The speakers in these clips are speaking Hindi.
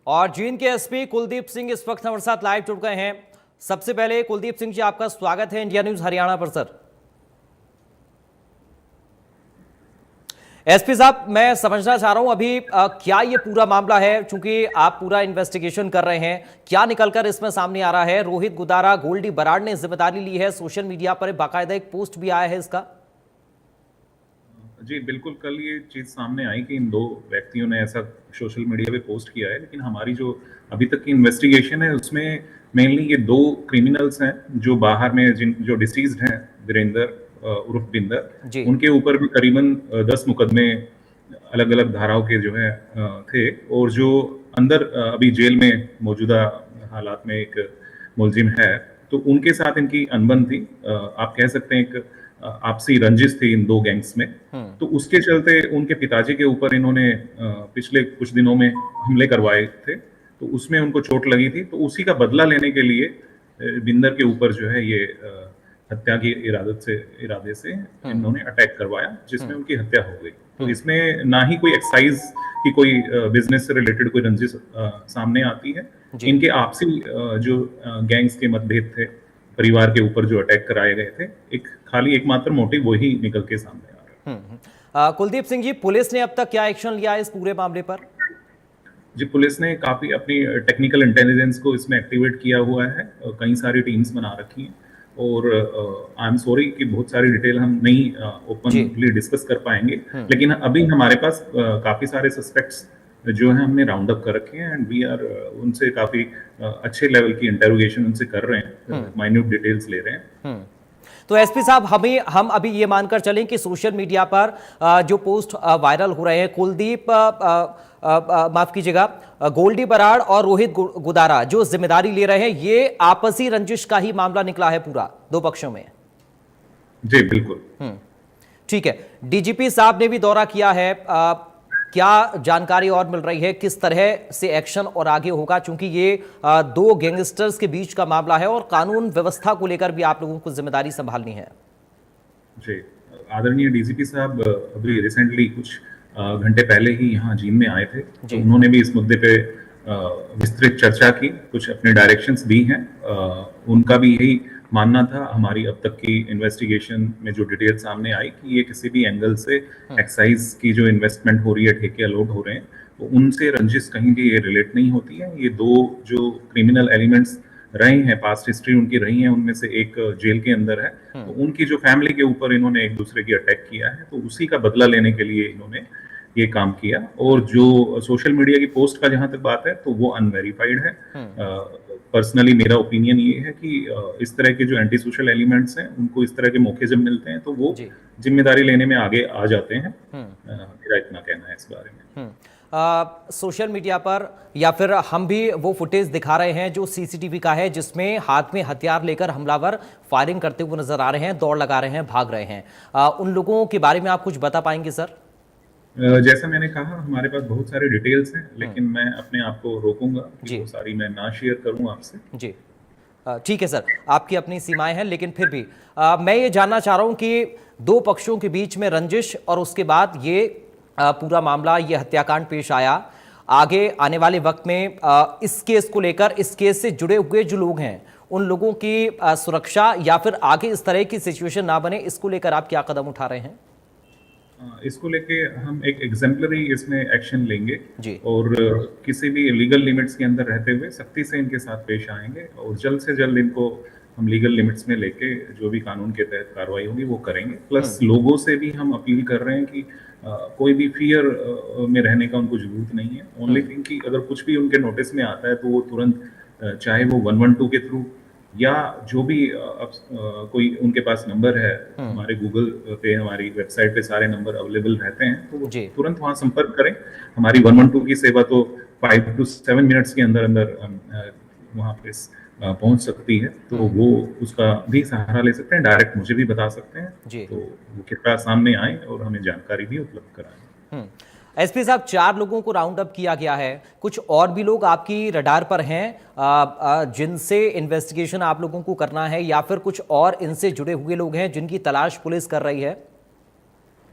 और जींद के एसपी कुलदीप सिंह इस वक्त हमारे साथ लाइव जुड़ गए हैं। सबसे पहले कुलदीप सिंह जी, आपका स्वागत है इंडिया न्यूज हरियाणा पर। सर, एसपी साहब, मैं समझना चाह रहा हूं अभी क्या ये पूरा मामला है, चूंकि आप पूरा इन्वेस्टिगेशन कर रहे हैं, क्या निकलकर इसमें सामने आ रहा है? रोहित गुदारा, गोल्डी बराड़ ने जिम्मेदारी ली है, सोशल मीडिया पर बाकायदा एक पोस्ट भी आया है इसका। जी बिल्कुल, कल ये चीज़ सामने आई कि इन दो व्यक्तियों ने ऐसा सोशल मीडिया पे पोस्ट किया है, लेकिन हमारी जो अभी तक की इन्वेस्टिगेशन है उसमें मेनली ये दो क्रिमिनल्स हैं जो बाहर में जो डिसीज्ड हैं, वीरेंद्र उर्फ बिंदर, उनके ऊपर भी करीबन 10 मुकदमे अलग अलग धाराओं के जो है थे, और जो अंदर अभी जेल में मौजूदा हालात में एक मुलजिम है, तो उनके साथ इनकी अनबन थी। आप कह सकते हैं एक आपसी रंजिश थी इन दो गैंग्स में। तो उसके चलते उनके पिताजी के ऊपर इन्होंने पिछले कुछ दिनों में हमले करवाए थे, तो उसमें उनको चोट लगी थी। तो उसी का बदला लेने के लिए बिंदर के ऊपर जो है ये हत्या की इरादे से इन्होंने अटैक करवाया, जिसमें उनकी हत्या हो गई। तो इसमें ना ही कोई एक्साइज की कोई बिजनेस से रिलेटेड कोई रंजिश सामने आती है। इनके आपसी जो गैंग्स के मतभेद थे, परिवार के ऊपर जो अटैक कराए गए थे, खाली एकमात्र मोटिव वही निकल के सामने आ रहा है। कुलदीप सिंह जी, पुलिस ने अब तक क्या एक्शन लिया इस पूरे मामले पर? जी, पुलिस ने काफी अपनी टेक्निकल इंटेलिजेंस को इसमें एक्टिवेट किया हुआ है, कई सारी टीम्स बना रखी हैं, और आई एम सॉरी कि बहुत सारी डिटेल हम नहीं ओपनली डिस्कस कर पाएंगे, लेकिन अभी हमारे पास काफी सारे सस्पेक्ट्स जो है हमने राउंड अप कर रखे हैं, एंड वी आर उनसे काफी अच्छे लेवल की इंटेरोगेशन उनसे कर रहे हैं, माइन्यूट डिटेल्स ले रहे हैं। तो एसपी साहब, हम अभी ये मानकर चलें कि सोशल मीडिया पर जो पोस्ट वायरल हो रहे हैं, कुलदीप माफ कीजिएगा, गोल्डी बराड़ और रोहित गुदारा जो जिम्मेदारी ले रहे हैं, ये आपसी रंजिश का ही मामला निकला है पूरा, दो पक्षों में? जी बिल्कुल। ठीक है, डीजीपी साहब ने भी दौरा किया है, क्या जानकारी और मिल रही है, किस तरह से एक्शन और आगे होगा? चूंकि ये दो गैंगस्टर्स के बीच का मामला है और कानून व्यवस्था को लेकर भी आप लोगों को जिम्मेदारी संभालनी है। जी, आदरणीय डीजीपी साहब अभी रिसेंटली कुछ घंटे पहले ही यहाँ जींद में आए थे, तो उन्होंने भी इस मुद्दे पे विस्तृत चर्चा की, कुछ अपने डायरेक्शंस दी हैं। उनका भी यही मानना था, हमारी अब तक की इन्वेस्टिगेशन में जो डिटेल सामने आई, कि ये किसी भी एंगल से एक्साइज की जो इन्वेस्टमेंट हो रही है, ठेके अलॉट हो रहे हैं, तो उनसे रंजिश कहीं भी ये रिलेट नहीं होती है। ये दो जो क्रिमिनल एलिमेंट्स रहे हैं, पास्ट हिस्ट्री उनकी रही है, उनमें से एक जेल के अंदर है, तो उनकी जो फैमिली के ऊपर इन्होंने एक दूसरे की अटैक किया है, तो उसी का बदला लेने के लिए इन्होंने ये काम किया। और जो सोशल मीडिया की पोस्ट का जहां तक बात है, तो वो अनवेरिफाइड है। पर्सनली मेरा ओपिनियन ये है कि इस तरह के जो एंटी सोशल एलिमेंट्स हैं, उनको इस तरह के मौके जब मिलते हैं तो वो जिम्मेदारी लेने में आगे आ जाते हैं। मेरा इतना कहना है इस बारे में। सोशल मीडिया पर या फिर हम भी वो फुटेज दिखा रहे हैं जो सीसीटीवी का है, जिसमें हाथ में हथियार लेकर हमलावर फायरिंग करते हुए नजर आ रहे हैं, दौड़ लगा रहे हैं, भाग रहे हैं। उन लोगों के बारे में आप कुछ बता पाएंगे सर? जैसा मैंने कहा, हमारे पास बहुत सारे डिटेल्स हैं, लेकिन मैं अपने आप को रोकूंगा कि वो सारी मैं ना शेयर करूं आपसे। जी ठीक है सर, आपकी अपनी सीमाएं हैं, लेकिन फिर भी मैं ये जानना चाह रहा हूं कि दो पक्षों के बीच में रंजिश और उसके बाद ये पूरा मामला, ये हत्याकांड पेश आया। आगे आने वाले वक्त में इस केस को लेकर, इस केस से जुड़े हुए जो लोग हैं, उन लोगों की सुरक्षा या फिर आगे इस तरह की सिचुएशन ना बने, इसको लेकर आप क्या कदम उठा रहे हैं? इसको लेके हम एक एग्जाम्पलरी इसमें एक्शन लेंगे और किसी भी लीगल लिमिट्स के अंदर रहते हुए सख्ती से इनके साथ पेश आएंगे, और जल्द से जल्द इनको हम लीगल लिमिट्स में लेके जो भी कानून के तहत कार्रवाई होगी वो करेंगे। प्लस लोगों से भी हम अपील कर रहे हैं कि कोई भी फियर में रहने का उनको जरूरत नहीं है। ओनली थिंग कि अगर कुछ भी उनके नोटिस में आता है, तो वो तुरंत, चाहे वो 112 के थ्रू या जो भी कोई उनके पास नंबर है, हमारे गूगल पे, हमारी वेबसाइट पे सारे नंबर अवेलेबल रहते हैं, तो वो तुरंत वहां संपर्क करें। हमारी 112 की सेवा तो 5 to 7 मिनट्स के अंदर अंदर वहां पे पहुंच सकती है, तो वो उसका भी सहारा ले सकते हैं, डायरेक्ट मुझे भी बता सकते हैं, तो वो कृपया सामने आए और हमें जानकारी भी उपलब्ध कराएं। एसपी साहब, 4 लोगों को राउंड अप किया गया है, कुछ और भी लोग आपकी रडार पर हैं जिनसे इन्वेस्टिगेशन आप लोगों को करना है, या फिर कुछ और इनसे जुड़े हुए लोग हैं जिनकी तलाश पुलिस कर रही है?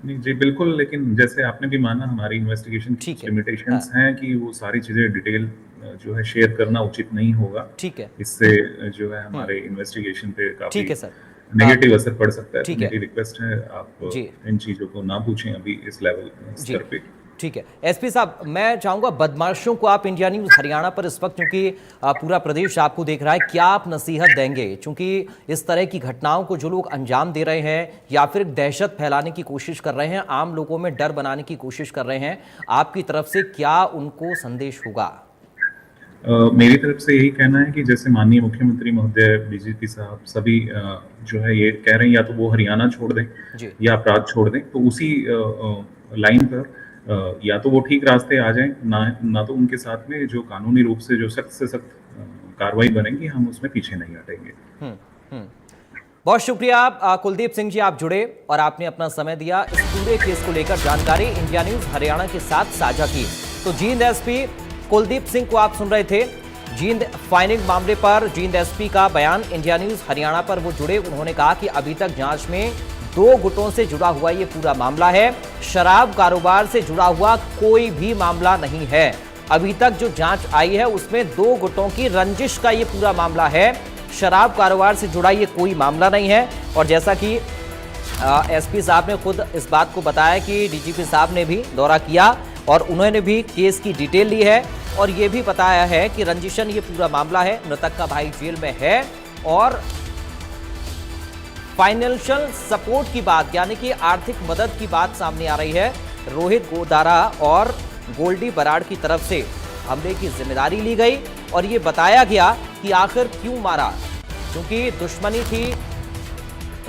नहीं जी बिल्कुल, लेकिन जैसे आपने भी माना, हमारी इन्वेस्टिगेशन की लिमिटेशंस हैं कि वो सारी चीजें डिटेल जो है शेयर करना उचित नहीं होगा। ठीक है। इससे जो है हमारे इन्वेस्टिगेशन पे काफी ठीक है सर। नेगेटिव असर पड़ सकता है। ठीक तो है। मेरी रिक्वेस्ट है आप जी। इन चीजों को ना पूछें अभी इस लेवल जी स्तर पे। ठीक है। एसपी साहब, मैं चाहूंगा बदमाशों को आप इंडिया न्यूज हरियाणा पर इस वक्त, क्योंकि पूरा प्रदेश आपको देख रहा है, क्या आप नसीहत देंगे? क्योंकि इस तरह की घटनाओं को जो लोग अंजाम दे रहे हैं या फिर दहशत फैलाने की कोशिश कर रहे हैं, आम लोगों में डर बनाने की कोशिश कर रहे हैं, आपकी तरफ से क्या उनको संदेश होगा? मेरी तरफ से यही कहना है कि जैसे माननीय मुख्यमंत्री महोदय, डीजीपी साहब सभी जो है ये कह रहे हैं या तो वो हरियाणा छोड़ दें जी। या अपराध छोड़ दें, तो उसी लाइन पर या तो वो ठीक रास्ते आ जाएं, ना तो उनके साथ में जो कानूनी रूप से जो सख्त से सख्त कार्रवाई बनेगी, हम उसमें पीछे नहीं हटेंगे। हम्म। बहुत शुक्रिया कुलदीप सिंह जी, आप जुड़े और आपने अपना समय दिया, इस पूरे केस को लेकर जानकारी इंडिया न्यूज हरियाणा के साथ साझा की। तो जींद एसपी कुलदीप सिंह को आप सुन रहे थे। जींद फाइनिंग मामले पर जींद एसपी का बयान इंडिया न्यूज हरियाणा पर वो जुड़े। उन्होंने कहा कि अभी तक जांच में 2 गुटों से जुड़ा हुआ ये पूरा मामला है, शराब कारोबार से जुड़ा हुआ कोई भी मामला नहीं है। अभी तक जो जांच आई है उसमें 2 गुटों की रंजिश का ये पूरा मामला है, शराब कारोबार से जुड़ा ये कोई मामला नहीं है। और जैसा कि एसपी साहब ने खुद इस बात को बताया कि डीजीपी साहब ने भी दौरा किया और उन्होंने भी केस की डिटेल ली है और ये भी बताया है कि रंजिशन ये पूरा मामला है, मृतक का भाई जेल में है और फाइनेंशियल सपोर्ट की बात, यानी कि आर्थिक मदद की बात सामने आ रही है। रोहित गोदारा और गोल्डी बराड़ की तरफ से हमले की जिम्मेदारी ली गई और ये बताया गया कि आखिर क्यों मारा, क्योंकि दुश्मनी थी,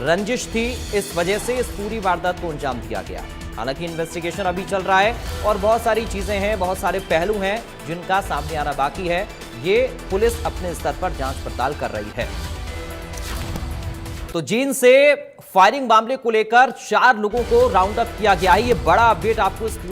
रंजिश थी, इस वजह से इस पूरी वारदात को अंजाम दिया गया। हालांकि इन्वेस्टिगेशन अभी चल रहा है और बहुत सारी चीजें हैं, बहुत सारे पहलू हैं जिनका सामने आना बाकी है। ये पुलिस अपने स्तर पर जांच पड़ताल कर रही है। तो जींद से फायरिंग मामले को लेकर 4 लोगों को राउंड अप किया गया है। ये बड़ा अपडेट आपको इस